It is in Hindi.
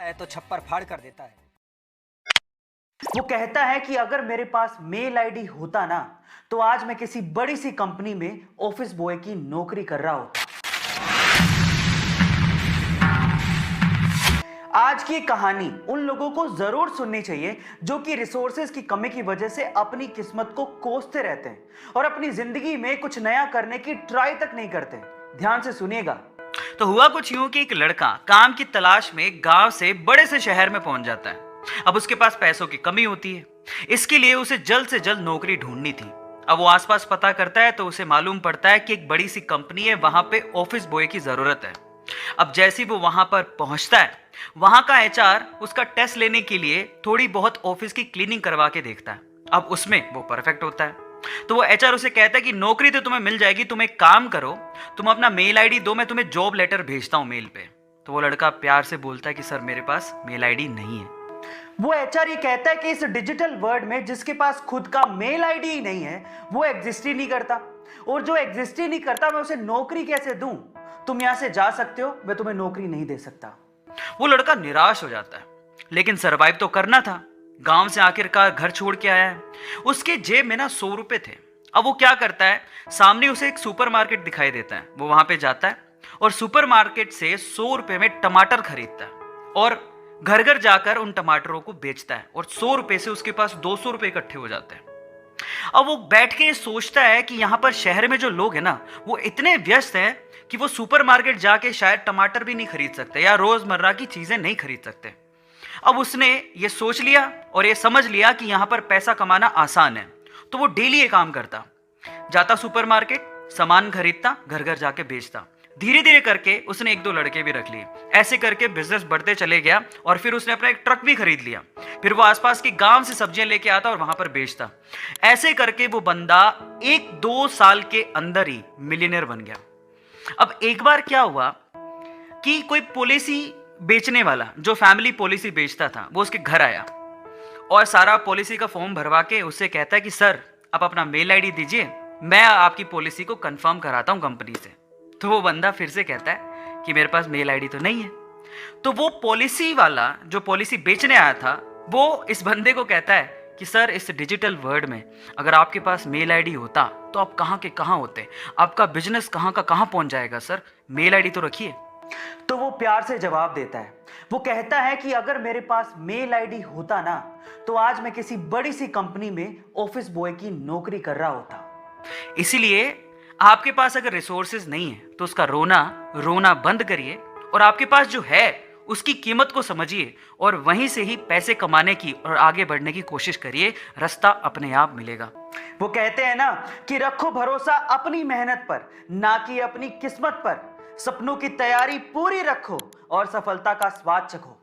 है तो छप्पर फाड़ कर देता है। वो कहता है कि अगर मेरे पास मेल आईडी होता ना तो आज मैं किसी बड़ी सी कंपनी में ऑफिस बॉय की नौकरी कर रहा होता। आज की कहानी उन लोगों को जरूर सुननी चाहिए जो कि रिसोर्सेज की कमी की वजह से अपनी किस्मत को कोसते रहते हैं और अपनी जिंदगी में कुछ नया करने की ट्राई तक नहीं करते। ध्यान से सुनिएगा। तो हुआ कुछ यूं कि एक लड़का काम की तलाश में गांव से बड़े से शहर में पहुंच जाता है। अब उसके पास पैसों की कमी होती है, इसके लिए उसे जल्द से जल्द नौकरी ढूंढनी थी। अब वो आसपास पता करता है तो उसे मालूम पड़ता है कि एक बड़ी सी कंपनी है, वहां पे ऑफिस बॉय की जरूरत है। अब जैसे ही वो वहां पर पहुंचता है, वहां का एचआर उसका टेस्ट लेने के लिए थोड़ी बहुत ऑफिस की क्लीनिंग करवा के देखता है। अब उसमें वो परफेक्ट होता है, तो वो एचआर उसे कहता है कि नौकरी तो तुम्हें मिल जाएगी, तुम एक काम करो, तुम अपना मेल आईडी दो, मैं तुम्हें जॉब लेटर भेजता हूं मेल पे। तो वो लड़का प्यार से बोलता है कि सर मेरे पास मेल आईडी नहीं है। वो एचआर ये कहता है कि इस डिजिटल वर्ल्ड में जिसके पास खुद का मेल आईडी ही नहीं है वो एग्जिस्ट ही नहीं करता, और जो एग्जिस्ट ही नहीं करता मैं उसे नौकरी कैसे दूं? तुम यहां से जा सकते हो, मैं तुम्हें नौकरी नहीं दे सकता। वो लड़का निराश हो जाता है, लेकिन सरवाइव तो करना था। गांव से आखिरकार घर छोड़ के आया है, उसके जेब में ना 100 रुपए थे। अब वो क्या करता है, सामने उसे एक सुपरमार्केट दिखाई देता है, वो वहां पे जाता है और सुपरमार्केट से 100 रुपए में टमाटर खरीदता है और घर घर जाकर उन टमाटरों को बेचता है और 100 रुपए से उसके पास 200 रुपए इकट्ठे हो जाते हैं। अब वो बैठ के सोचता है कि यहाँ पर शहर में जो लोग हैं ना वो इतने व्यस्त हैं कि वो सुपरमार्केट जाके शायद टमाटर भी नहीं खरीद सकते या रोजमर्रा की चीजें नहीं खरीद सकते। अब उसने ये सोच लिया और ये समझ लिया कि यहाँ पर पैसा कमाना आसान है, तो वो डेली ये काम करता, जाता सुपरमार्केट, सामान खरीदता, घर घर जाके बेचता। धीरे धीरे करके उसने 1-2 लड़के भी रख लिए। ऐसे करके बिजनेस बढ़ते चले गया और फिर उसने अपना एक ट्रक भी खरीद लिया। फिर वो आसपास के गांव से सब्जियां लेके आता और वहां पर बेचता। ऐसे करके वो बंदा 1-2 साल के अंदर ही मिलियनेयर बन गया। अब एक बार क्या हुआ कि कोई पॉलिसी बेचने वाला जो फैमिली पॉलिसी बेचता था वो उसके घर आया और सारा पॉलिसी का फॉर्म भरवा के उससे कहता है कि सर आप अपना मेल आईडी दीजिए, मैं आपकी पॉलिसी को कंफर्म कराता हूं कंपनी से। तो वो बंदा फिर से कहता है कि मेरे पास मेल आईडी तो नहीं है। तो वो पॉलिसी वाला जो पॉलिसी बेचने आया था वो इस बंदे को कहता है कि सर इस डिजिटल वर्ल्ड में अगर आपके पास मेल आईडी होता तो आप कहाँ के कहाँ होते, आपका बिजनेस कहाँ का कहाँ पहुंच जाएगा, सर मेल आईडी तो रखिए। तो वो प्यार से जवाब देता है, वो कहता है कि अगर मेरे पास मेल आईडी होता ना तो आज मैं किसी बड़ी सी कंपनी में ऑफिस बॉय की नौकरी कर रहा होता। इसीलिए आपके पास अगर रिसोर्सेज नहीं है तो उसका रोना बंद करिए और आपके पास जो है उसकी कीमत को समझिए और वहीं से ही पैसे कमाने की और आगे बढ़ने की कोशिश करिए, रास्ता अपने आप मिलेगा। वो कहते हैं ना कि रखो भरोसा अपनी मेहनत पर, ना कि अपनी किस्मत पर। सपनों की तैयारी पूरी रखो और सफलता का स्वाद चखो।